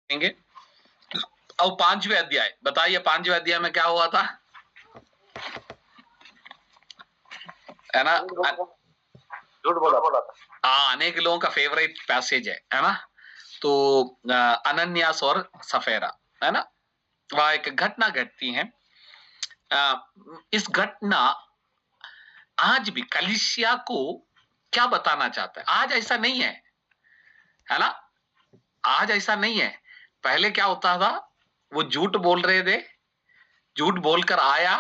देंगे। अब 5वें अध्याय बताइए, 5वें अध्याय में क्या हुआ था, है ना? झूठ बोला था। हाँ, अनेक लोगों का फेवरेट पैसेज है ना? तो अनन्यास और सफेरा, है ना? वह एक घटना घटती है। इस घटना आज भी कलीसिया को क्या बताना चाहता है? आज ऐसा नहीं है ना? आज ऐसा नहीं है। पहले क्या होता था, वो झूठ बोल रहे थे, झूठ बोलकर आया,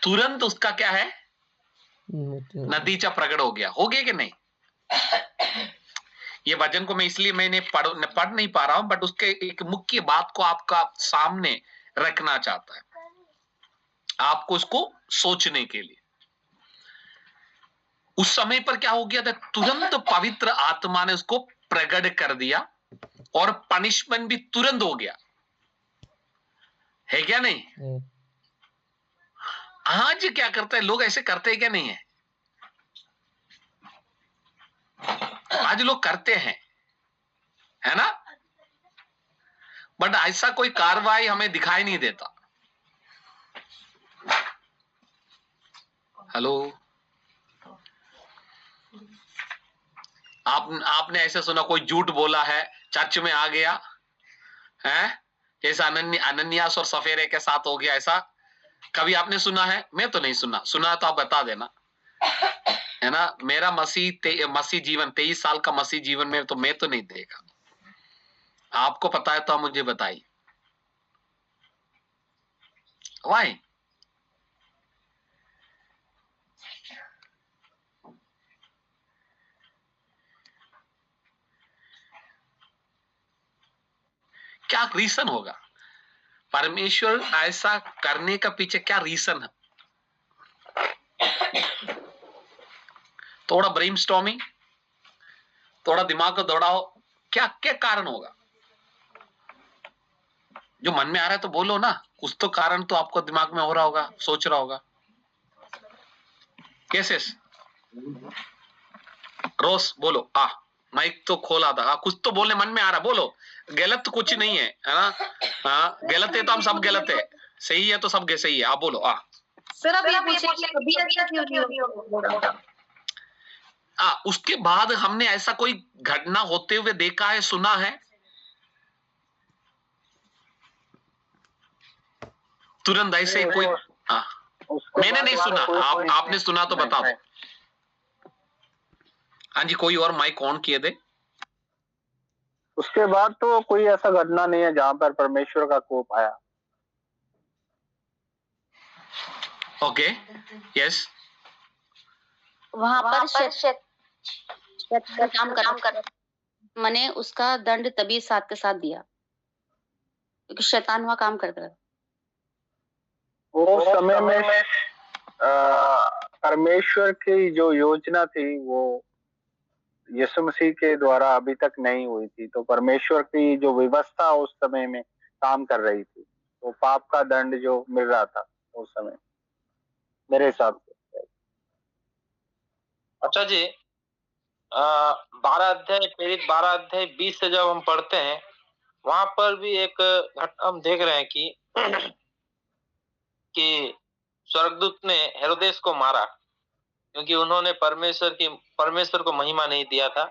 तुरंत उसका क्या है, नतीजा प्रकट हो गया कि नहीं? ये वचन को मैं इसलिए मैंने पढ़ नहीं पा रहा हूं, बट उसके एक मुख्य बात को आपका सामने रखना चाहता है, आपको उसको सोचने के लिए। उस समय पर क्या हो गया था, तुरंत पवित्र आत्मा ने उसको प्रकट कर दिया और पनिशमेंट भी तुरंत हो गया, है क्या नहीं? आज क्या करते हैं लोग, ऐसे करते हैं क्या नहीं है? आज लोग करते हैं, है ना? बट ऐसा कोई कार्रवाई हमें दिखाई नहीं देता। हेलो, आपने ऐसे सुना कोई झूठ बोला है, चर्च में आ गया है, जैसा अनन्यास और सफेरे के साथ हो गया, ऐसा कभी आपने सुना है? मैं तो नहीं सुना। सुना तो आप बता देना, है ना? मेरा मसीह जीवन 23 साल का मसीह जीवन में तो मैं तो नहीं देखा। आपको पता है तो आप मुझे बताइए, वाई? क्या रीजन होगा? परमेश्वर ऐसा करने का पीछे क्या रीजन है? थोड़ा ब्रेनस्टॉर्मिंग, थोड़ा दिमाग को दौड़ाओ, क्या क्या कारण होगा? जो मन में आ रहा है तो बोलो ना, कुछ तो कारण तो आपको दिमाग में हो रहा होगा, सोच रहा होगा। कैसे रोज बोलो, माइक तो खोला था, कुछ तो बोलने मन में आ रहा, बोलो। गलत तो कुछ नहीं है ना? गलत है तो हम सब गलत है, सही है तो सब सही है, आप बोलो। सर आप ये पूछे कि कभी ऐसा क्यों नहीं होगा? उसके बाद हमने ऐसा कोई घटना होते हुए देखा है, सुना है? तुरंत ऐसे कोई मैंने नहीं सुना, आपने सुना तो बता दो। हाँ जी, कोई और माइक ऑन किए थे। उसके बाद तो कोई ऐसा घटना नहीं है जहां पर परमेश्वर का कोप आया। Okay, yes. वहां पर काम कर मैंने उसका दंड तभी साथ के साथ दिया, क्योंकि शैतान वहां काम करता था। उस समय में परमेश्वर की जो योजना थी वो यीशु मसीह के द्वारा अभी तक नहीं हुई थी, तो परमेश्वर की जो व्यवस्था उस समय में काम कर रही थी, तो पाप का दंड जो मिल रहा था उस समय मेरे हिसाब से। अच्छा जी, 12 अध्याय प्रेरित 12 अध्याय 20 से जब हम पढ़ते हैं, वहां पर भी एक घटना हम देख रहे हैं कि स्वर्गदूत ने हेरोदेस को मारा, क्योंकि उन्होंने परमेश्वर को महिमा नहीं दिया था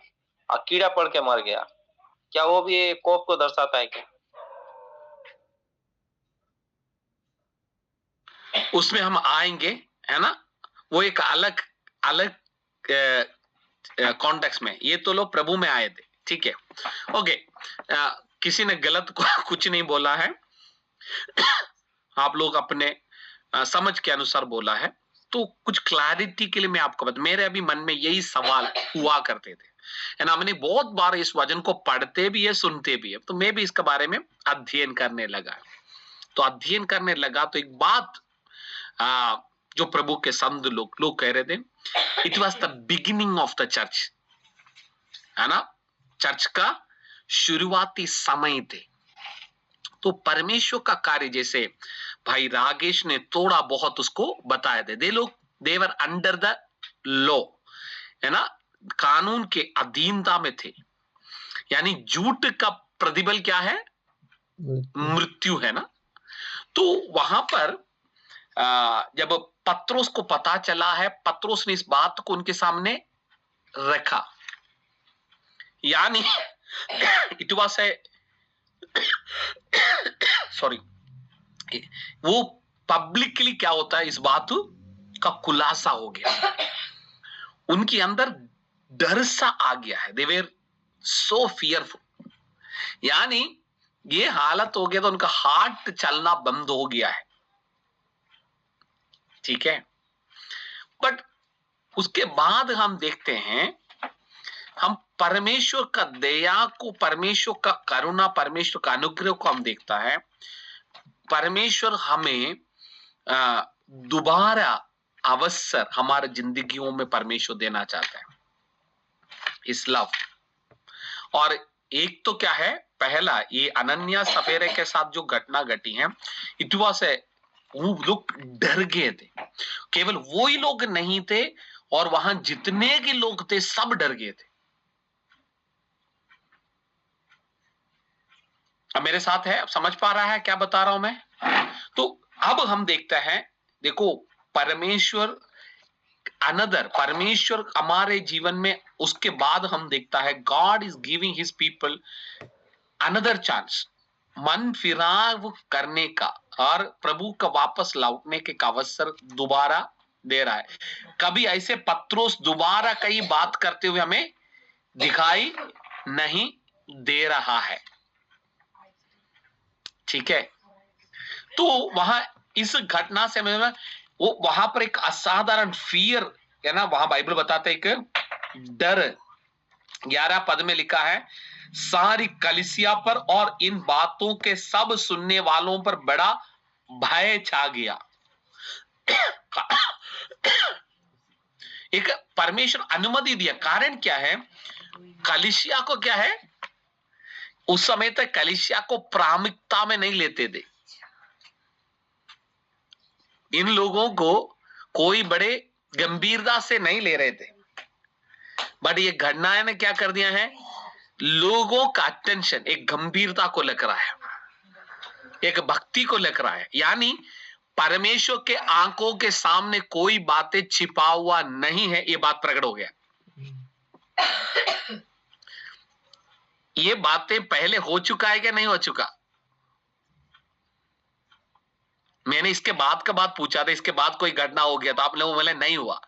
और कीड़ा पड़ के मर गया। क्या वो भी कोप को दर्शाता है क्या? उसमें हम आएंगे, है ना? वो एक अलग अलग कॉन्टेक्स्ट में, ये तो लोग प्रभु में आए थे, ठीक है, ओके। किसी ने गलत कुछ नहीं बोला है, आप लोग अपने समझ के अनुसार बोला है। तो कुछ क्लैरिटी के लिए मैं आपको बता, मेरे अभी मन में यही सवाल हुआ करते थे, है ना? मैंने बहुत बार इस वचन को पढ़ते भी है, सुनते भी है, तो मैं भी इसके बारे में अध्ययन करने लगा। तो अध्ययन करने लगा तो एक बात जो प्रभु के संत लोग कह रहे थे, it was the beginning of the church, है ना? चर्च का शुरुआती समय थे। तो परमेश्वर का कार्य, जैसे भाई रागेश ने थोड़ा बहुत उसको बताया थे, दे वर अंडर द लॉ, है ना? कानून के अधीनता में थे। यानी झूठ का प्रतिबल क्या है? मृत्यु है ना। तो वहां पर जब पत्रोस को पता चला है, पत्रोस ने इस बात को उनके सामने रखा, यानी इट वाज ए सॉरी, वो पब्लिकली क्या होता है, इस बात का खुलासा हो गया, उनके अंदर डर सा आ गया है, दे वेर सो फियरफुल, यानी ये हालत हो गया तो उनका हार्ट चलना बंद हो गया है, ठीक है। बट उसके बाद हम देखते हैं, हम परमेश्वर का दया को, परमेश्वर का करुणा, परमेश्वर का अनुग्रह को हम देखता है। परमेश्वर हमें दोबारा अवसर हमारे जिंदगियों में परमेश्वर देना चाहता है, इस लव। और एक तो क्या है, पहला ये अनन्या सफेरे के साथ जो घटना घटी है, इट वाज ए, वो लोग डर गए थे, केवल वो ही लोग नहीं थे, और वहां जितने के लोग थे सब डर गए थे। अब मेरे साथ है, अब समझ पा रहा है क्या बता रहा हूं मैं? तो अब हम देखते हैं, देखो परमेश्वर अनदर, परमेश्वर हमारे जीवन में, उसके बाद हम देखता है God is giving his people another chance, मन फिराव करने का और प्रभु का वापस लौटने के अवसर दोबारा दे रहा है। कभी ऐसे पत्रोस दोबारा कई बात करते हुए हमें दिखाई नहीं दे रहा है, ठीक है। तो वहां इस घटना से मैं, वो वहां पर एक असाधारण फियर है ना, वहां बाइबल बताते हैं एक डर, 11 पद में लिखा है, सारी कलीसिया पर और इन बातों के सब सुनने वालों पर बड़ा भय छा गया। एक परमेश्वर अनुमति दिया, कारण क्या है, कलीसिया को क्या है, उस समय तक कलीसिया को प्रामुख्यता में नहीं लेते थे, इन लोगों को कोई बड़े गंभीरता से नहीं ले रहे थे। बट ये घटनाएं ने क्या कर दिया है, लोगों का अटेंशन एक गंभीरता को लग रहा है, एक भक्ति को लग रहा है, यानी परमेश्वर के आंखों के सामने कोई बातें छिपा हुआ नहीं है, ये बात प्रकट हो गया। ये बातें पहले हो चुका है क्या नहीं हो चुका? मैंने इसके बाद का बात पूछा था, इसके बाद कोई घटना हो गया तो आप लोगों बोले नहीं हुआ,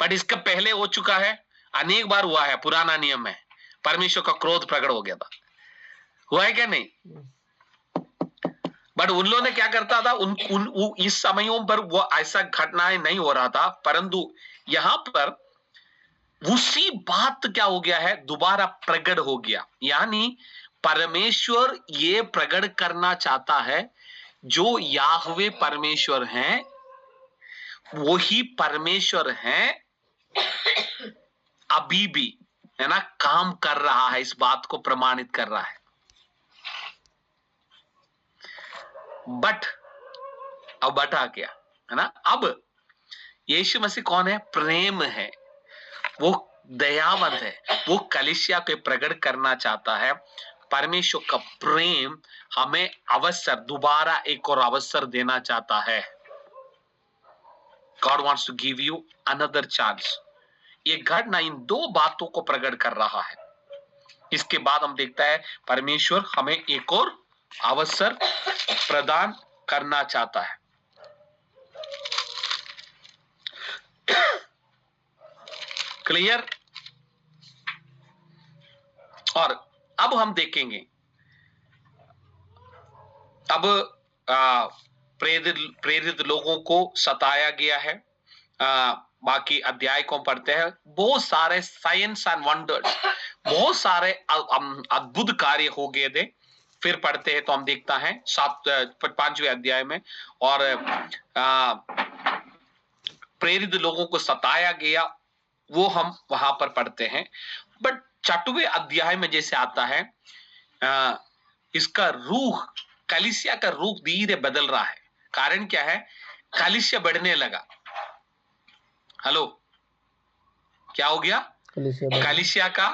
बट इसका पहले हो चुका है, अनेक बार हुआ है, पुराना नियम में परमेश्वर का क्रोध प्रकट हो गया था, हुआ है क्या नहीं? बट उन लोगों ने क्या करता था, इस समयों पर वो ऐसा घटनाएं नहीं हो रहा था, परंतु यहां पर उसी बात क्या हो गया है, दोबारा प्रकट हो गया, यानी परमेश्वर ये प्रकट करना चाहता है, जो याहवे परमेश्वर हैं वही परमेश्वर हैं, अभी भी है ना काम कर रहा है, इस बात को प्रमाणित कर रहा है। बट अब बट आ गया है ना, अब यीशु मसीह कौन है, प्रेम है, वो दयावंत है, वो कलीसिया पे प्रकट करना चाहता है, परमेश्वर का प्रेम हमें अवसर, दोबारा एक और अवसर देना चाहता है। God wants to give you another chance। ये घटना इन दो बातों को प्रकट कर रहा है। इसके बाद हम देखता है परमेश्वर हमें एक और अवसर प्रदान करना चाहता है। क्लियर? और अब हम देखेंगे, अब प्रेरित लोगों को सताया गया है, बाकी अध्याय को पढ़ते हैं, बहुत सारे साइंस एंड वंडर्स, बहुत सारे अद्भुत कार्य हो गए थे। फिर पढ़ते हैं तो हम देखता है 5वें अध्याय में, और प्रेरित लोगों को सताया गया, वो हम वहां पर पढ़ते हैं। बट 6वें अध्याय में जैसे आता है, इसका रूह, कलीसिया का रूह धीरे बदल रहा है। कारण क्या है, कलीसिया बढ़ने लगा। हेलो, क्या हो गया? कलीसिया का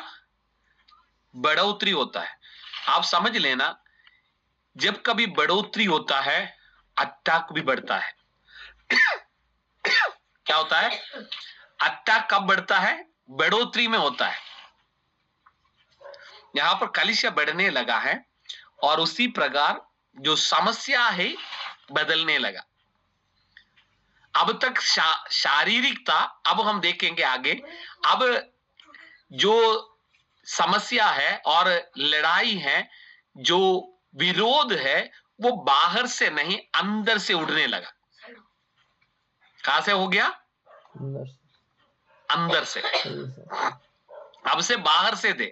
बढ़ोतरी होता है। आप समझ लेना, जब कभी बढ़ोतरी होता है अटैक भी बढ़ता है। क्या होता है? अटैक कब बढ़ता है? बढ़ोतरी में होता है। यहां पर कलीसिया बढ़ने लगा है और उसी प्रकार जो समस्या है बदलने लगा। अब तक शारीरिक था, अब हम देखेंगे आगे। अब जो समस्या है और लड़ाई है, जो विरोध है, वो बाहर से नहीं अंदर से उड़ने लगा। कहां से हो गया? अंदर से। अब से बाहर से थे,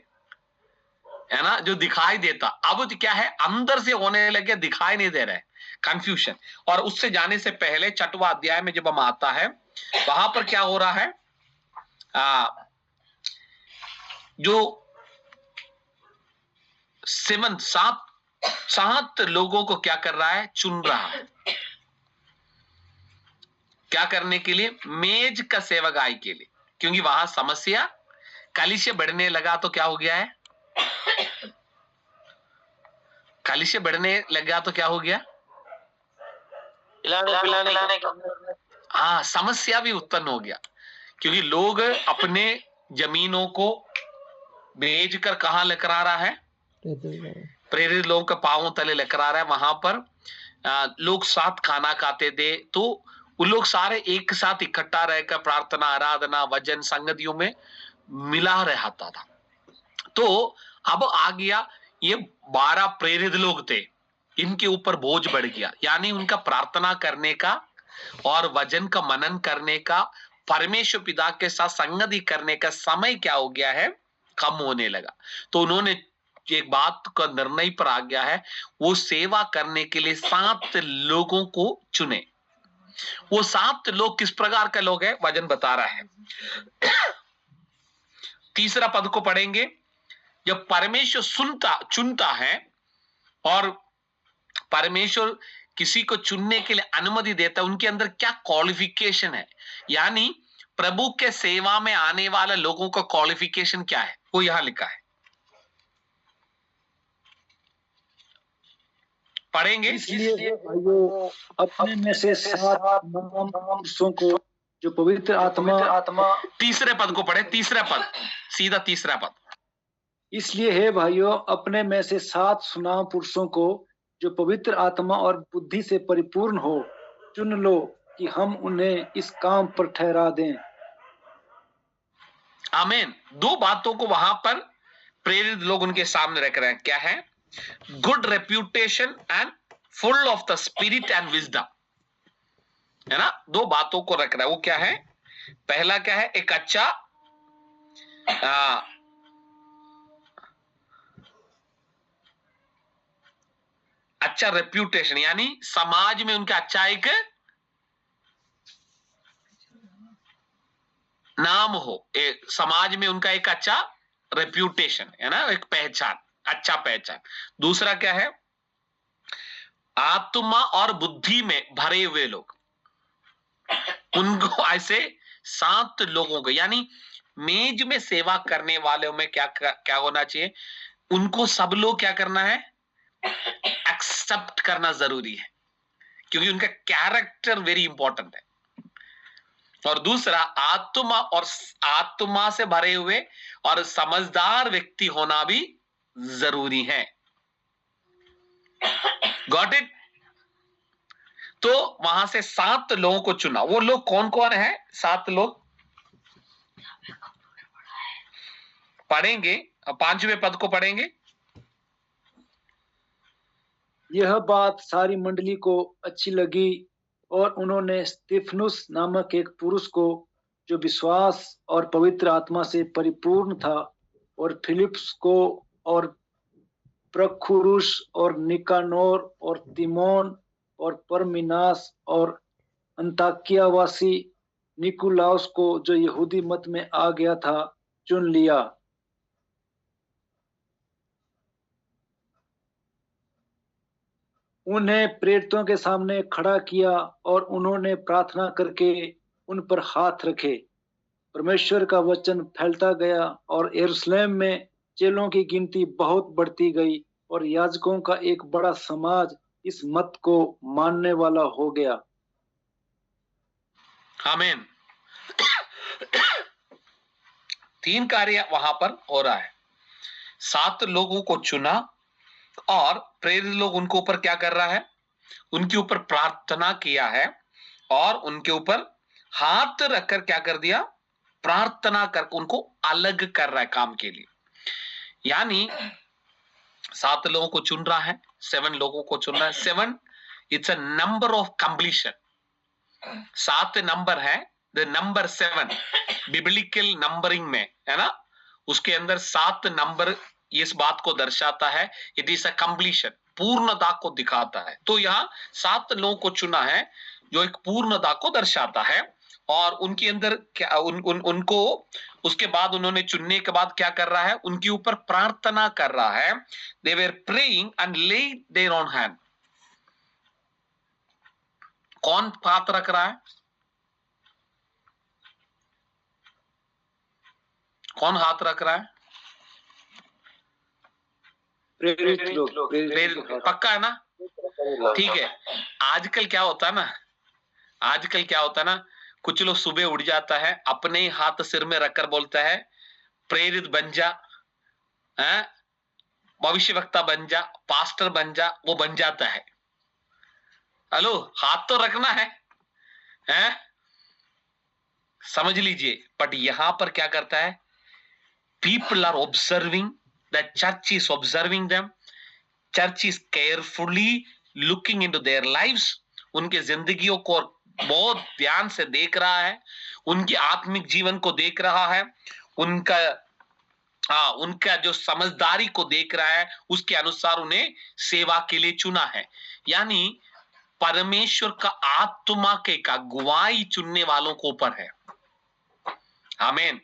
है ना, जो दिखाई देता, अब तो क्या है, अंदर से होने लगे, दिखाई नहीं दे रहे। कंफ्यूजन। और उससे जाने से पहले 6वां अध्याय में जब हम आता है, वहां पर क्या हो रहा है? जो सिमन सात लोगों को क्या कर रहा है? चुन रहा है। क्या करने के लिए? मेज का सेवकाई के लिए। क्योंकि वहां समस्या, कलीसिया बढ़ने लगा तो क्या हो गया है? कलीसिया बढ़ने लगा तो क्या हो गया? हाँ, समस्या भी उत्पन्न हो गया। क्योंकि लोग अपने जमीनों को बेचकर कहां लेकर आ रहा है? प्रेरित लोगों के पांवों तले लेकर आ रहा है। वहां पर लोग साथ खाना खाते थे, तो वो लोग सारे एक साथ इकट्ठा रहकर प्रार्थना, आराधना, वचन, संगतियों में मिला रहता था। तो अब आ गया, ये 12 प्रेरित लोग थे, इनके ऊपर बोझ बढ़ गया। यानी उनका प्रार्थना करने का और वचन का मनन करने का, परमेश्वर पिता के साथ संगति करने का समय क्या हो गया है? कम होने लगा। तो उन्होंने एक बात का निर्णय पर आ गया है, वो सेवा करने के लिए 7 लोगों को चुने। वो 7 लोग किस प्रकार के लोग हैं? वचन बता रहा है। 3 पद को पढ़ेंगे। जब परमेश्वर चुनता है और परमेश्वर किसी को चुनने के लिए अनुमति देता है, उनके अंदर क्या क्वालिफिकेशन है, यानी प्रभु के सेवा में आने वाले लोगों का क्वालिफिकेशन क्या है, वो यहां लिखा है। पढ़ेंगे। इसलिए भाइयों, अपने में से 7 पुरुषों को जो पवित्र आत्मा 3 पद को पढ़े। 3 पद, सीधा 3 पद। इसलिए है भाइयों, अपने में से 7 सुनाम पुरुषों को जो पवित्र आत्मा और बुद्धि से परिपूर्ण हो चुन लो कि हम उन्हें इस काम पर ठहरा दें। आमीन। 2 बातों को वहां पर प्रेरित लोग उनके सामने रख रहे हैं। क्या है? Good reputation and full of the spirit and wisdom, है ना। 2 बातों को रख रहा है। वो क्या है? पहला क्या है? एक अच्छा रेप्यूटेशन, यानी समाज में उनका अच्छा एक नाम हो, समाज में उनका एक अच्छा रेप्यूटेशन, है ना, एक पहचान, अच्छा पहचान। दूसरा क्या है? आत्मा और बुद्धि में भरे हुए लोग। उनको ऐसे 7 लोगों को, यानी मेज में सेवा करने वालों में क्या होना चाहिए? उनको सब लोग क्या करना है? एक्सेप्ट करना जरूरी है, क्योंकि उनका कैरेक्टर वेरी इंपॉर्टेंट है। और दूसरा, आत्मा से भरे हुए और समझदार व्यक्ति होना भी जरूरी है। Got it? तो वहां से 7 लोगों को चुना। वो लोग कौन कौन है? 7 लोग पढ़ेंगे। 5वें पद को पढ़ेंगे। यह बात सारी मंडली को अच्छी लगी और उन्होंने स्तिफनुस नामक एक पुरुष को जो विश्वास और पवित्र आत्मा से परिपूर्ण था, और फिलिप्स को, और प्रखुरुस और निकानोर और तिमोन और परमिनास और अंताकियावासी निकुलाउस को जो यहूदी मत में आ गया था, चुन लिया। उन्हें प्रेरितों के सामने खड़ा किया और उन्होंने प्रार्थना करके उन पर हाथ रखे। परमेश्वर का वचन फैलता गया और यरूशलेम में चेलों की गिनती बहुत बढ़ती गई और याजकों का एक बड़ा समाज इस मत को मानने वाला हो गया। आमीन। 3 कार्य वहां पर हो रहा है। 7 लोगों को चुना और प्रेरित लोग उनको ऊपर क्या कर रहा है, उनके ऊपर प्रार्थना किया है और उनके ऊपर हाथ रखकर क्या कर दिया, प्रार्थना कर उनको अलग कर रहा है काम के लिए। यानी 7 लोगों को चुन रहा है, 7 लोगों को चुन रहा है। 7 it's a number of completion. 7 number है, द नंबर 7 बिब्लिकल नंबरिंग में है ना, उसके अंदर 7 नंबर इस बात को दर्शाता है, इट इज अ कंप्लीशन, पूर्णता को दिखाता है। तो यहाँ 7 लोगों को चुना है जो एक पूर्णता को दर्शाता है और उनके अंदर क्या उनको उसके बाद उन्होंने चुनने के बाद क्या कर रहा है, उनके ऊपर प्रार्थना कर रहा है। They were praying and laid there on hand. कौन हाथ रख रहा है, कौन हाथ रख रहा है? प्रेरित लोग। पक्का है ना? ठीक है। आजकल क्या होता है ना, आजकल क्या होता है ना, कुछ लोग सुबह उठ जाता है, अपने ही हाथ सिर में रखकर बोलता है प्रेरित बन जा, भविष्यवक्ता बन जा, पास्टर बन जा, वो बन जाता है। हेलो, हाथ तो रखना है, हैं? समझ लीजिए। बट यहां पर क्या करता है, people are observing, the church is observing them, church is carefully looking into their lives, उनके जिंदगियों को बहुत ध्यान से देख रहा है, उनके आत्मिक जीवन को देख रहा है, उनका जो समझदारी को देख रहा है, उसके अनुसार उन्हें सेवा के लिए चुना है। यानी परमेश्वर का आत्मा के का गवाही चुनने वालों को ऊपर है। आमीन।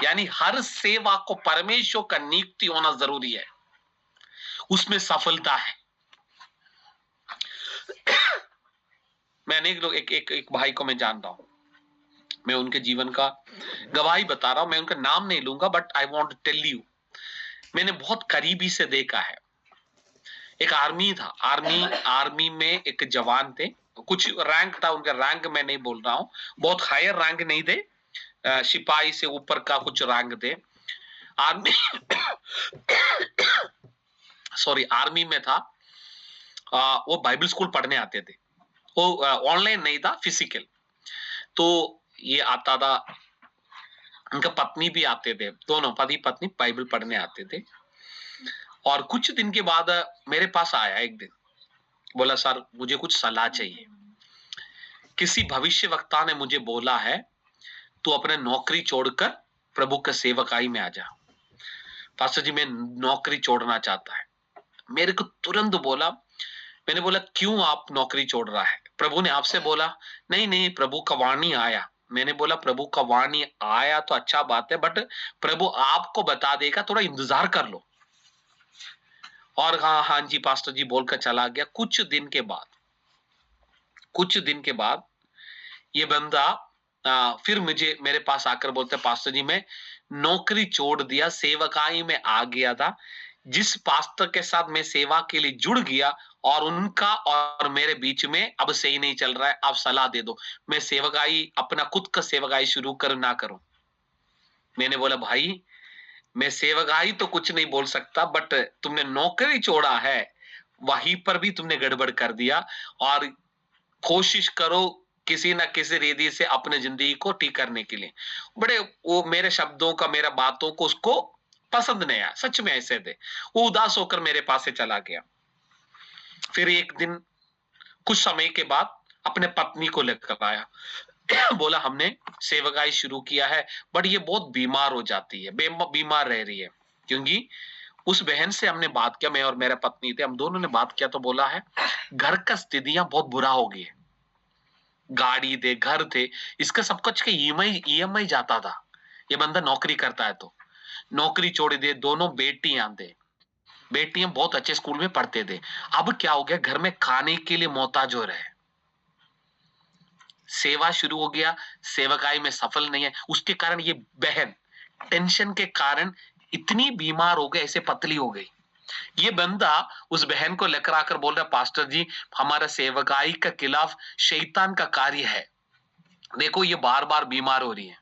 यानी हर सेवा को परमेश्वर का नियुक्ति होना जरूरी है, उसमें सफलता है। मैं अनेक लोग एक भाई को मैं जानता हूं, मैं उनके जीवन का गवाही बता रहा हूं, मैं उनका नाम नहीं लूंगा, but I want to tell you, मैंने बहुत करीबी से देखा है। एक आर्मी था, आर्मी में एक जवान थे, कुछ रैंक था उनका, रैंक मैं नहीं बोल रहा हूं, बहुत हायर रैंक नहीं थे, सिपाही से ऊपर का कुछ रैंक थे। आर्मी सॉरी, आर्मी में था। वो बाइबल स्कूल पढ़ने आते थे, वो ऑनलाइन नहीं था, फिजिकल। तो ये आता था, उनका पत्नी भी आते थे, दोनों पति पत्नी बाइबल पढ़ने आते थे। और कुछ दिन के बाद मेरे पास आया एक दिन, बोला सर मुझे कुछ सलाह चाहिए, किसी भविष्य वक्ता ने मुझे बोला है तू अपने नौकरी छोड़कर प्रभु के सेवकाई में आ जा। पास्टर जी मैं नौकरी छोड़ना चाहता है। मेरे को तुरंत बोला, मैंने बोला क्यों आप नौकरी छोड़ रहा है, प्रभु ने आपसे बोला? नहीं नहीं, प्रभु का वाणी आया। मैंने बोला प्रभु का वाणी आया तो अच्छा बात है, बट प्रभु आपको बता देगा, थोड़ा इंतजार कर लो। और हाँ जी पास्टर जी बोलकर चला गया। कुछ दिन के बाद ये बंदा फिर मेरे पास आकर बोलते पास्टर जी मैं नौकरी छोड़ दिया, सेवकाई में आ गया था, जिस पास्टर के साथ मैं सेवा के लिए जुड़ गया और उनका और मेरे बीच में अब सही नहीं चल रहा है, आप सलाह दे दो, मैं सेवकाई अपना खुद का सेवकाई शुरू करूं ना करूं। मैंने बोला भाई मैं सेवकाई तो कुछ नहीं बोल सकता, बट तुमने नौकरी छोड़ा है, वहीं पर भी तुमने गड़बड़ कर दिया, और कोशिश करो किसी ना किसी रीति से अपने जिंदगी को ठीक करने के लिए। बड़े वो मेरे शब्दों का, मेरा बातों को उसको पसंद नहीं आया, सच में ऐसे थे। वो उदास होकर मेरे पास से चला गया। फिर एक दिन कुछ समय के बाद अपने पत्नी को लेकर आया, बोला हमने सेवकाई शुरू किया है, बट ये बहुत बीमार हो जाती है, बीमार रह रही है। क्योंकि उस बहन से हमने बात किया, मैं और मेरा पत्नी थे, हम दोनों ने बात किया, तो बोला है घर का स्थितियां बहुत बुरा हो गई है, गाड़ी थे, घर थे, इसका सब कुछ का ईएमआई जाता था। ये बंदा नौकरी करता है तो नौकरी छोड़ दे, दोनों बेटियां थे, बेटियां बहुत अच्छे स्कूल में पढ़ते थे। अब क्या हो गया, घर में खाने के लिए मोहताज हो रहे, सेवा शुरू हो गया, सेवकाई में सफल नहीं है, उसके कारण ये बहन टेंशन के कारण इतनी बीमार हो गई, ऐसे पतली हो गई। ये बंदा उस बहन को लेकर आकर बोल रहा है, पास्टर जी हमारा सेवकाई के खिलाफ शैतान का कार्य है, देखो ये बार बार बीमार हो रही है।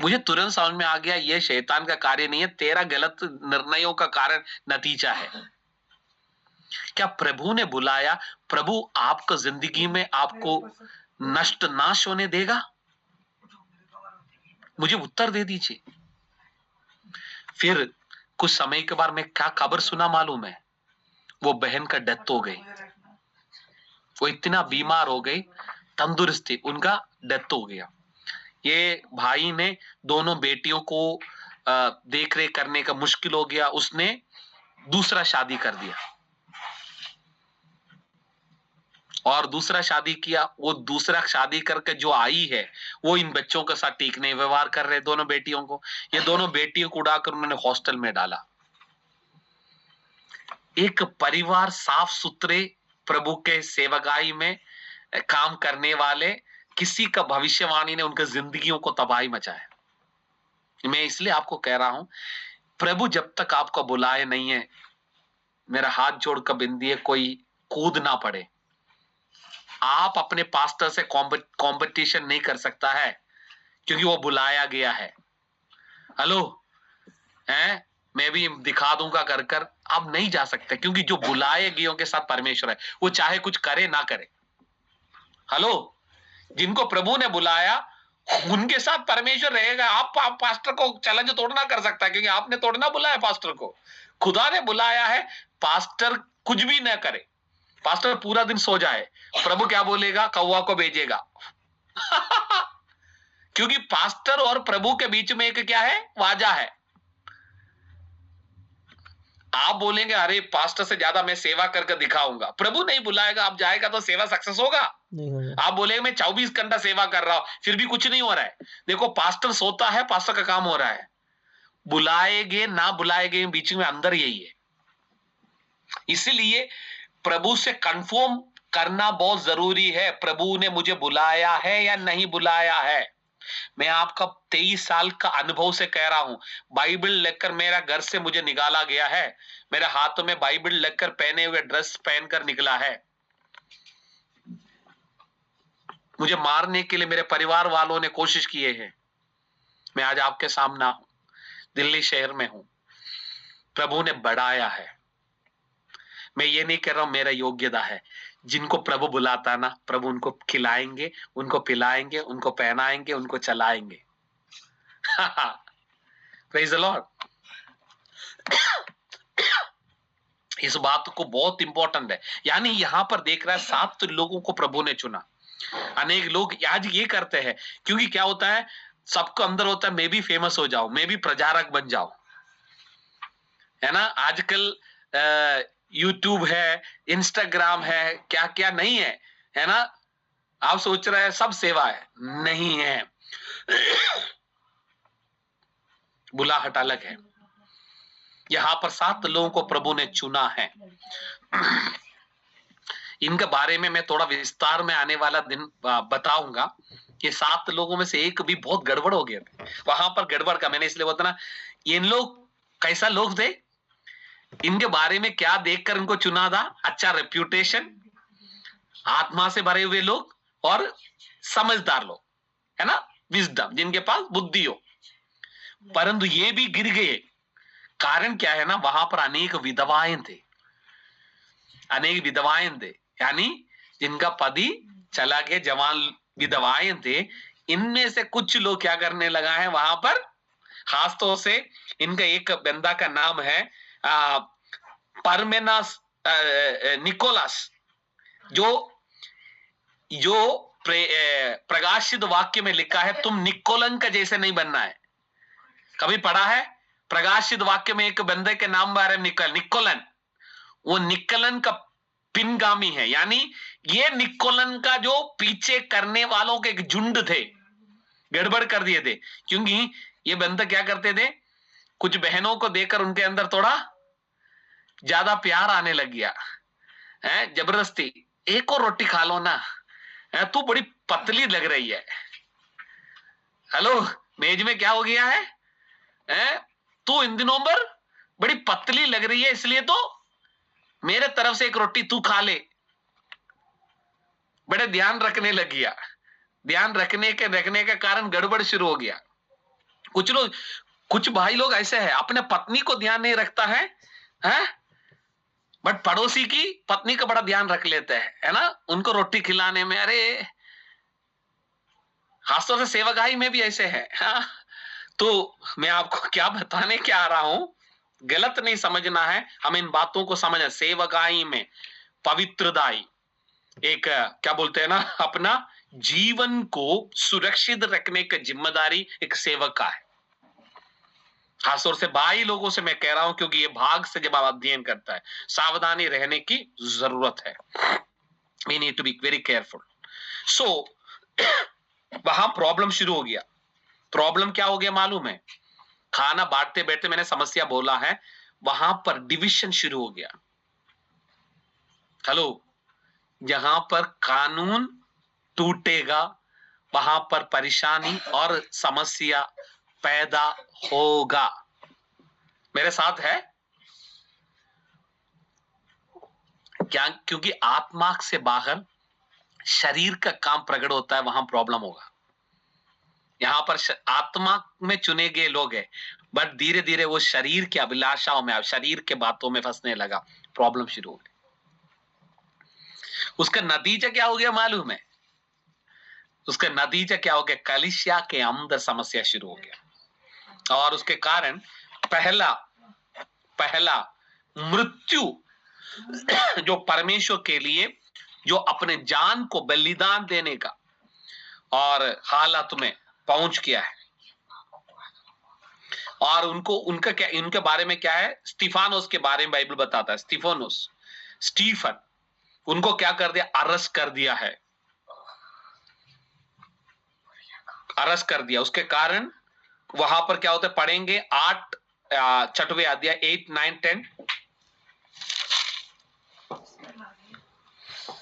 मुझे तुरंत समझ में आ गया ये शैतान का कार्य नहीं है, तेरा गलत निर्णयों का कारण नतीजा है। क्या प्रभु ने बुलाया, प्रभु आपको जिंदगी में आपको नष्ट नाश होने देगा? मुझे उत्तर दे दीजिए। फिर कुछ समय के बाद मैं क्या खबर सुना मालूम है? वो बहन का डेथ हो गई। वो इतना बीमार हो गई, तंदुरुस्त थी, उनका डेथ हो गया। ये भाई ने दोनों बेटियों को देख रेख करने का मुश्किल हो गया, उसने दूसरा शादी कर दिया और दूसरा शादी किया। वो दूसरा शादी करके जो आई है वो इन बच्चों के साथ ठीक नहीं व्यवहार कर रहे, दोनों बेटियों को। ये दोनों बेटियों को उड़ाकर उन्होंने हॉस्टल में डाला। एक परिवार साफ सुथरे प्रभु के सेवकाई में काम करने वाले किसी का भविष्यवाणी ने उनकी जिंदगियों को तबाही मचाया। मैं इसलिए आपको कह रहा हूं, प्रभु जब तक आपको बुलाए नहीं है, मेरा हाथ जोड़कर बिंदी है, कोई कूद ना पड़े। आप अपने पास्टर से कंपटीशन नहीं कर सकता है, क्योंकि वो बुलाया गया है। हेलो हैं, मैं भी दिखा दूंगा कर कर, आप नहीं जा सकते, क्योंकि जो बुलाए गयों के साथ परमेश्वर है, वो चाहे कुछ करे ना करे। हेलो, जिनको प्रभु ने बुलाया उनके साथ परमेश्वर रहेगा। आप पास्टर को चैलेंज तोड़ना कर सकता है, क्योंकि आपने तोड़ना बुलाया पास्टर को, खुदा ने बुलाया है। पास्टर कुछ भी ना करे, पास्टर पूरा दिन सो जाए, प्रभु क्या बोलेगा? कौवा को भेजेगा। क्योंकि पास्टर और प्रभु के बीच में एक क्या है? वाजा है। आप बोलेंगे अरे पास्टर से ज्यादा मैं सेवा करके दिखाऊंगा, प्रभु नहीं बुलाएगा, आप जाएगा तो सेवा सक्सेस होगा? नहीं होगा। आप बोलेंगे मैं 24 घंटा सेवा कर रहा हूं, फिर भी कुछ नहीं हो रहा है। देखो पास्टर सोता है, पास्टर का काम हो रहा है। बुलाएगे ना बुलाएगे बीच में अंदर यही है। इसलिए प्रभु से कंफर्म करना बहुत जरूरी है, प्रभु ने मुझे बुलाया है या नहीं बुलाया है। मैं आपका 23 साल का अनुभव से कह रहा हूं, बाइबल लेकर मेरा घर से मुझे निकाला गया है, मेरे हाथों में बाइबल लेकर पहने हुए ड्रेस पहनकर निकला है। मुझे मारने के लिए मेरे परिवार वालों ने कोशिश किए हैं। मैं आज आपके सामने हूं, दिल्ली शहर में हूं, प्रभु ने बढ़ाया है। मैं ये नहीं कह रहा हूं मेरा योग्यता है। जिनको प्रभु बुलाता ना, प्रभु उनको खिलाएंगे, उनको पिलाएंगे, उनको पहनाएंगे, उनको चलाएंगे। Praise the Lord. इस बात को बहुत इंपॉर्टेंट है। यानी यहां पर देख रहा है 7 लोगों को प्रभु ने चुना। अनेक लोग आज ये करते हैं, क्योंकि क्या होता है, सबको अंदर होता है मैं भी फेमस हो जाऊं, मैं भी प्रचारक बन जाऊं, है ना। आजकल यूट्यूब है, इंस्टाग्राम है, क्या क्या नहीं है, है ना। आप सोच रहे हैं सब सेवा है, नहीं है। बुलाहट अलग है। यहां पर 7 लोगों को प्रभु ने चुना है। इनके बारे में मैं थोड़ा विस्तार में आने वाला दिन बताऊंगा। ये 7 लोगों में से एक भी बहुत गड़बड़ हो गया था। वहां पर गड़बड़ का मैंने इसलिए बोलता ना, इन लोग कैसा लोग थे, इनके बारे में क्या देखकर इनको चुना था? अच्छा रेप्यूटेशन, आत्मा से भरे हुए लोग और समझदार लोग, है ना, विजडम, जिनके पास बुद्धि हो। परंतु ये भी गिर गए। कारण क्या है ना, वहां पर अनेक विधवाएं थे, अनेक विधवाएं थे, यानी जिनका पति चला गया, जवान विधवाएं थे। इनमें से कुछ लोग क्या करने लगा है वहां पर, खासतौर से इनका एक बंदा का नाम है परमेनास निकोलस, जो प्रकाशित वाक्य में लिखा है तुम निकोलन का जैसे नहीं बनना है। कभी पढ़ा है? प्रकाशित वाक्य में एक बंदे के नाम बारे में निकोलन, वो निकोलन का पिनगामी है। यानी ये निकोलन का जो पीछे करने वालों के एक झुंड थे, गड़बड़ कर दिए थे। क्योंकि ये बंदा क्या करते थे, कुछ बहनों को देखकर उनके अंदर थोड़ा ज्यादा प्यार आने लग गया है, जबरदस्ती एक और रोटी खा लो ना, तू बड़ी पतली लग रही है। हेलो, मेज में क्या हो गया है, तू इन दिनों पर बड़ी पतली लग रही है, इसलिए तो मेरे तरफ से एक रोटी तू खा ले। बड़े ध्यान रखने लग गया। ध्यान रखने के कारण गड़बड़ शुरू हो गया। कुछ भाई लोग ऐसे हैं, अपने पत्नी को ध्यान नहीं रखता है, बट पड़ोसी की पत्नी का बड़ा ध्यान रख लेते हैं, है ना, उनको रोटी खिलाने में। अरे खासतौर से सेवकाई में भी ऐसे है। तो मैं आपको क्या बताने क्या आ रहा हूं, गलत नहीं समझना है, हमें इन बातों को समझना। सेवकाई में पवित्रदाई एक क्या बोलते हैं ना, अपना जीवन को सुरक्षित रखने की जिम्मेदारी एक सेवक का है। खासतौर से भाई लोगों से मैं कह रहा हूं, क्योंकि ये भाग से जब आप अध्ययन करता है, सावधानी रहने की जरूरत है। We need to be very careful. So वहां प्रॉब्लम शुरू हो गया। प्रॉब्लम क्या हो गया मालूम है? खाना बांटते बैठते मैंने समस्या बोला है, वहां पर डिविजन शुरू हो गया। हेलो, जहां पर कानून टूटेगा वहां पर परेशानी और समस्या पैदा होगा। मेरे साथ है क्या? क्योंकि आत्मा से बाहर शरीर का काम प्रकट होता है, वहां प्रॉब्लम होगा। यहां पर आत्मा में चुने गए लोग हैं, बट धीरे धीरे वो शरीर की अभिलाषाओं में, शरीर के बातों में फंसने लगा, प्रॉब्लम शुरू हो गई। उसका नतीजा क्या हो गया मालूम है? उसका नतीजा क्या हो गया? कलीसिया के अंदर समस्या शुरू हो गया, और उसके कारण पहला मृत्यु जो परमेश्वर के लिए जो अपने जान को बलिदान देने का और हालत में पहुंच गया है। और उनका क्या, इनके बारे में क्या है? स्टीफानोस के बारे में बाइबल बताता है। स्टीफन उनको क्या कर दिया? अरेस्ट कर दिया है, अरेस्ट कर दिया। उसके कारण वहां पर क्या होता है पढ़ेंगे 8 छठवें अध्याय 8, 9, 10।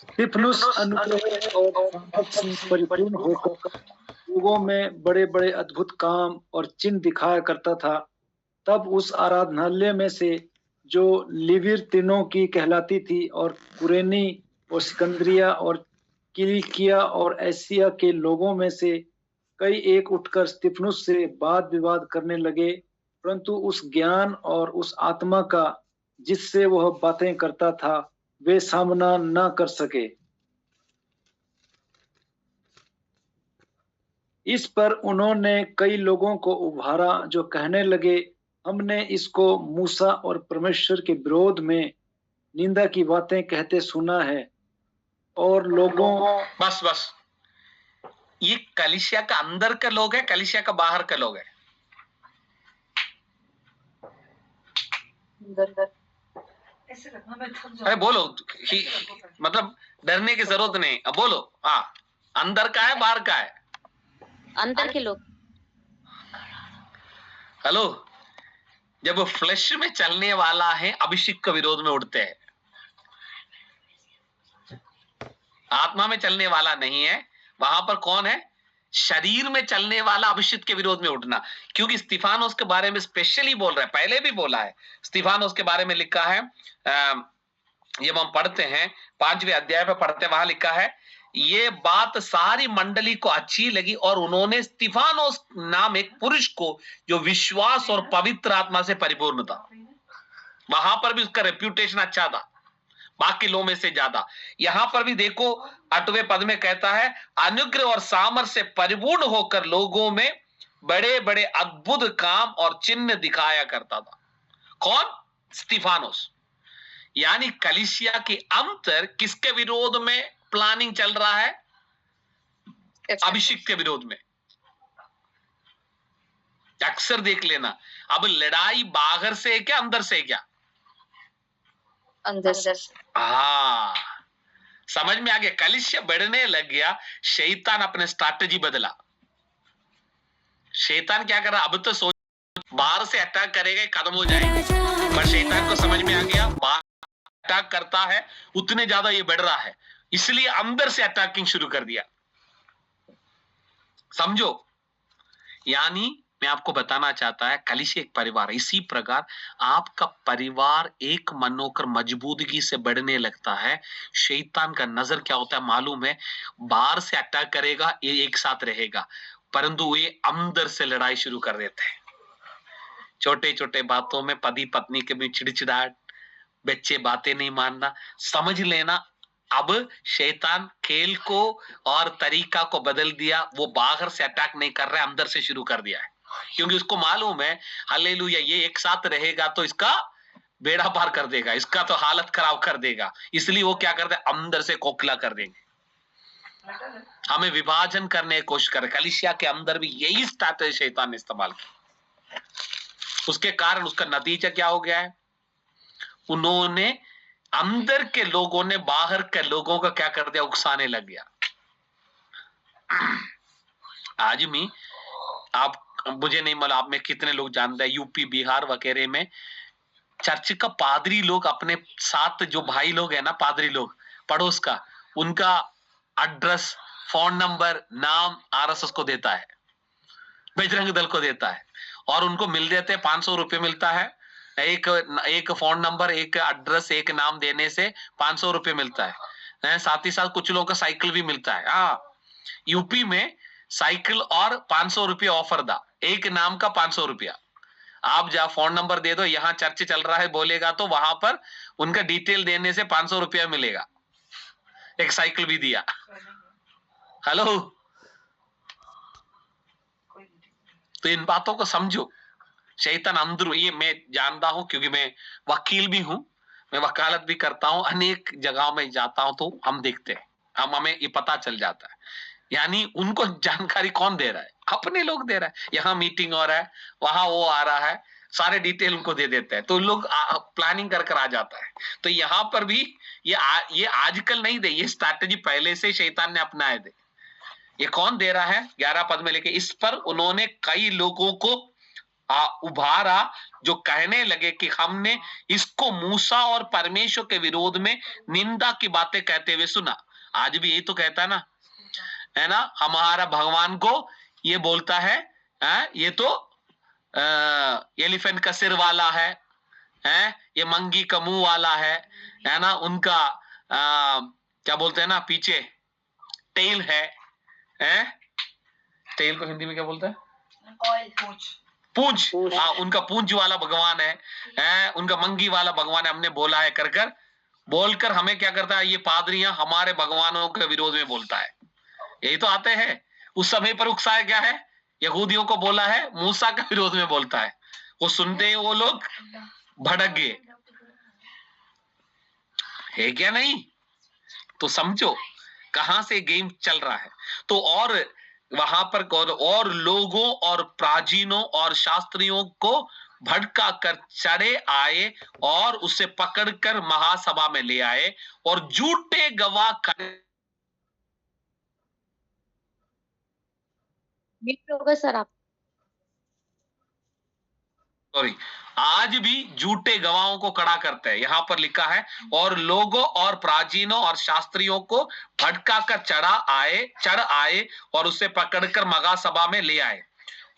स्तिफनुस अनुग्रह और सामर्थ से परिपूर्ण होकर लोगों में बड़े बड़े अद्भुत काम और चिन्ह दिखाया करता था। तब उस आराधनालय में से जो लिबिरतिनों की कहलाती थी और कुरेनी और सिकंदरिया और किलिकिया और एशिया के लोगों में से कई एक उठकर स्तिफनुस से वाद विवाद करने लगे, परंतु उस ज्ञान और उस आत्मा का जिससे वह बातें करता था वे सामना न कर सके। इस पर उन्होंने कई लोगों को उभारा जो कहने लगे, हमने इसको मूसा और परमेश्वर के विरोध में निंदा की बातें कहते सुना है। और लोगों बस ये कलीसिया का अंदर के लोग है, कलीसिया का बाहर के लोग है? अरे बोलो, मतलब डरने की जरूरत नहीं, अब बोलो। अंदर का है बाहर का है? अंदर के लोग। हेलो, जब वो फ्लैश में चलने वाला है अभिषेक के विरोध में उठते हैं, आत्मा में चलने वाला नहीं है। वहां पर कौन है? शरीर में चलने वाला अभिषेक के विरोध में उठना। क्योंकि स्तिफानोस के बारे में स्पेशली बोल रहा है, पहले भी बोला है। स्तिफानोस के बारे में लिखा है, जब हम पढ़ते हैं 5वें अध्याय में पढ़ते हैं, वहां लिखा है ये बात सारी मंडली को अच्छी लगी और उन्होंने स्तिफानोस नाम एक पुरुष को जो विश्वास और पवित्र आत्मा से परिपूर्ण था, वहां पर भी उसका रेप्यूटेशन अच्छा था बाकी लोगों में से ज्यादा। यहां पर भी देखो 8वें पद में कहता है अनुग्रह और सामर्थ्य से परिपूर्ण होकर लोगों में बड़े बड़े अद्भुत काम और चिन्ह दिखाया करता था। कौन? स्तिफानोस। यानी कलीसिया के अंतर किसके विरोध में प्लानिंग चल रहा है? अभिषेक के विरोध में। अक्सर देख लेना, अब लड़ाई बाहर से है क्या अंदर से है क्या? अंदर से। समझ में आ गया? कलीसिया बढ़ने लग गया, शैतान अपने स्ट्रैटेजी बदला। शैतान क्या कर रहा? अब तो सोच बाहर से अटैक करेगा, खत्म हो जाएगा, पर शैतान को समझ में आ गया बाहर अटैक करता है उतने ज्यादा ये बढ़ रहा है, इसलिए अंदर से अटैकिंग शुरू कर दिया। समझो, यानी मैं आपको बताना चाहता है कलीसिया एक परिवार, इसी प्रकार आपका परिवार एक मन होकर मजबूती से बढ़ने लगता है। शैतान का नजर क्या होता है मालूम है, बाहर से अटैक करेगा, ये एक साथ रहेगा, परंतु ये अंदर से लड़ाई शुरू कर देते हैं। छोटे छोटे बातों में पति पत्नी के बीच चिड़चिड़ाहट, बच्चे बातें नहीं मानना, समझ लेना अब शैतान खेल को और तरीका को बदल दिया। वो बाहर से अटैक नहीं कर रहा है, अंदर से शुरू कर दिया है, क्योंकि उसको मालूम है हालेलुया ये एक साथ रहेगा तो इसका बेड़ा पार कर देगा, इसका तो हालत खराब कर देगा। इसलिए वो क्या करते हैं, अंदर से खोखला कर देंगे, हमें विभाजन करने की कोशिश कर। कलीसिया के अंदर भी यही स्ट्रैटेजी शैतान ने इस्तेमाल की। उसके कारण उसका नतीजा क्या हो गया है, उन्होंने अंदर के लोगों ने बाहर के लोगों का क्या कर दिया, उकसाने लग गया। आज भी आप, मुझे नहीं मालूम आप में कितने लोग जानते हैं, यूपी बिहार वगैरह में चर्च का पादरी लोग अपने साथ जो भाई लोग है ना, पादरी लोग पड़ोस का, उनका एड्रेस, फोन नंबर, नाम आरएसएस को देता है, बजरंग दल को देता है, और उनको मिल देते हैं 500 रुपये मिलता है। एक फोन नंबर, एक एड्रेस, एक नाम देने से 500 रुपये मिलता है। साथ ही साथ कुछ लोगों का साइकिल भी मिलता है। हाँ, यूपी में साइकिल और 500 रुपये ऑफर था, एक नाम का 500 रुपया। आप जहाँ फोन नंबर दे दो, यहाँ चर्च चल रहा है बोलेगा तो वहां पर उनका डिटेल देने से 500 रुपया मिलेगा, एक साइकिल भी दिया। हेलो, तो इन बातों को समझो। शैतान अंदर, ये मैं जानता हूं क्योंकि मैं वकील भी हूं, मैं वकालत भी करता हूं, अनेक जगहों में जाता हूं, तो हम देखते हैं, हमें ये पता चल जाता है। यानी उनको जानकारी कौन दे रहा है, अपने लोग दे रहा है। यहाँ मीटिंग हो रहा है, वहां वो आ रहा है, सारे डिटेल उनको दे देते हैं, तो लोग प्लानिंग कर आ जाता है। तो यहाँ पर भी ये आजकल नहीं दे, ये स्ट्रैटेजी पहले से शैतान ने अपनाए थे। ये कौन दे रहा है, 11 पद में लेके, इस पर उन्होंने कई लोगों को उभारा जो कहने लगे कि हमने इसको मूसा और परमेश्वर के विरोध में निंदा की बातें कहते हुए सुना। आज भी यही तो कहता है ना, हमारा भगवान को ये बोलता है, ये तो एलिफेंट का सिर वाला है, ये मंगी का मुंह वाला है ना, उनका क्या बोलते हैं ना, पीछे टेल है, टेल को हिंदी में क्या बोलते हैं, पूंछ, हाँ, उनका पूंछ वाला भगवान है, उनका मंगी वाला भगवान है, हमने बोला है कर बोलकर हमें क्या करता है, ये पादरियां हमारे भगवानों के विरोध में बोलता है। यही तो आते हैं। उस समय पर उकसाया क्या है, यहूदियों को बोला है, मूसा के विरोध में बोलता है। वो सुनते ही वो लोग भड़क गए, है क्या नहीं? तो समझो कहां से गेम चल रहा है। तो और वहां पर और लोगों और प्राचीनों और शास्त्रियों को भड़का कर चढ़े आए और उसे पकड़कर महासभा में ले आए और झूठे गवाह सर आप सॉरी, आज भी झूठे गवाहों को खड़ा करते हैं। यहां पर लिखा है, और लोगों और प्राचीनों और शास्त्रियों को भटका कर चढ़ आए और उसे पकड़कर महासभा में ले आए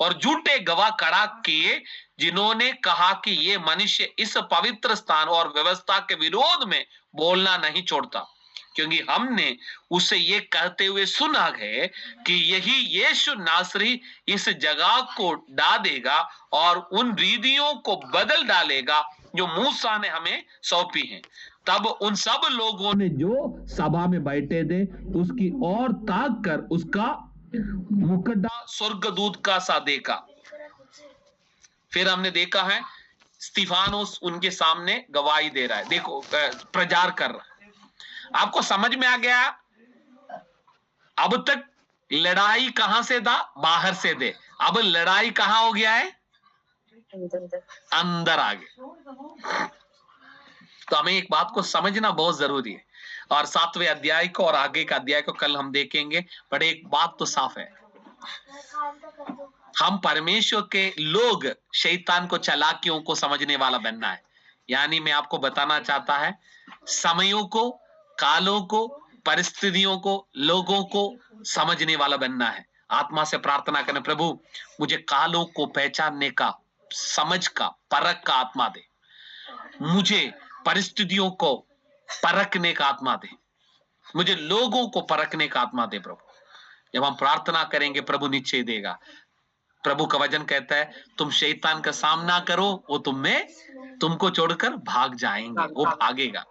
और झूठे गवाह खड़ा किए, जिन्होंने कहा कि ये मनुष्य इस पवित्र स्थान और व्यवस्था के विरोध में बोलना नहीं छोड़ता, क्योंकि हमने उसे ये कहते हुए सुना है कि यही यीशु नासरी इस जगह को ढा देगा और उन रीतियों को बदल डालेगा जो मूसा ने हमें सौंपी हैं। तब उन सब लोगों ने जो सभा में बैठे थे उसकी ओर ताक कर उसका मुकद्दमा स्वर्गदूत का सा देखा। फिर हमने देखा है स्तिफानोस उनके सामने गवाही दे रहा है, देखो प्रचार कर रहा है। आपको समझ में आ गया? अब तक लड़ाई कहां से था, बाहर से थे, अब लड़ाई कहां हो गया है, अंदर आ गया। तो हमें एक बात को समझना बहुत जरूरी है, और 7वें अध्याय को और आगे का अध्याय को कल हम देखेंगे। पर एक बात तो साफ है, हम परमेश्वर के लोग शैतान को चालाकियों को समझने वाला बनना है। यानी मैं आपको बताना चाहता है, समयों को, कालों को, परिस्थितियों को, लोगों को समझने वाला बनना है। आत्मा से प्रार्थना करें, प्रभु मुझे कालों को पहचानने का, समझ का, परख का आत्मा दे, मुझे परिस्थितियों को परखने का आत्मा दे, मुझे लोगों को परखने का आत्मा दे प्रभु। जब हम प्रार्थना करेंगे प्रभु निश्चय देगा। प्रभु का वचन कहता है तुम शैतान का सामना करो, वो तुमको छोड़कर भाग जाएंगे, वो भागेगा।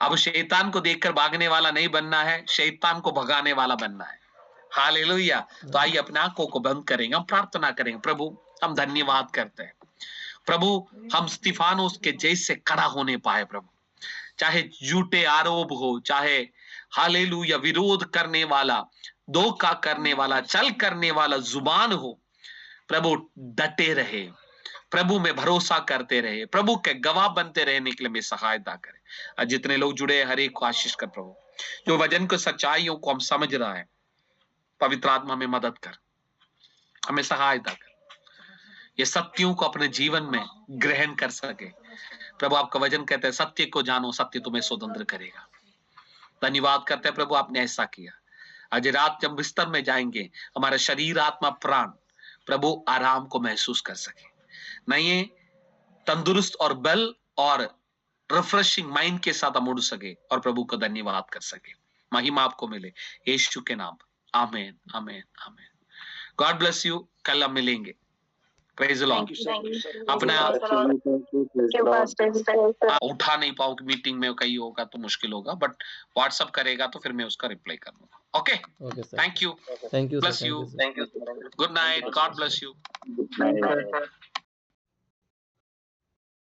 अब शैतान को देखकर भागने वाला नहीं बनना है, शैतान को भगाने वाला बनना है। हालेलुया। तो आइए अपने आंखों को बंद करेंगे, हम प्रार्थना करेंगे। प्रभु हम धन्यवाद करते हैं प्रभु, हम स्तिफानोस के जैसे खड़ा होने पाए प्रभु। चाहे झूठे आरोप हो, चाहे हालेलुया विरोध करने वाला, धोखा करने वाला, छल करने वाला जुबान हो, प्रभु डटे रहे, प्रभु में भरोसा करते रहे, प्रभु के गवाह बनते रहने के लिए हमें सहायता करे। और जितने लोग जुड़े हर एक को आशीष कर प्रभु, जो वचन को सच्चाइयों को हम समझ रहा है, पवित्र आत्मा में मदद कर, हमें सहायता कर, ये सत्यों को अपने जीवन में ग्रहण कर सके प्रभु। आपका वचन कहता है सत्य को जानो, सत्य तुम्हें स्वतंत्र करेगा। धन्यवाद करते हैं प्रभु, आपने ऐसा किया। आज रात जब बिस्तर में जाएंगे, हमारा शरीर, आत्मा, प्राण प्रभु आराम को महसूस कर सके, नहीं तंदुरुस्त और बल और रिफ्रेशिंग माइंड के साथ हम उड़ सके और प्रभु को धन्यवाद कर सके। महिमा आपको मिले यीशु के नाम, आमीन आमीन आमीन। God bless you. कल हम मिलेंगे। Praise the Lord. अपना उठा नहीं पाऊँ मीटिंग में, कहीं होगा तो मुश्किल होगा, बट व्हाट्सएप करेगा तो फिर मैं उसका रिप्लाई कर दूंगा। Okay, thank you, bless you, good night, God bless you.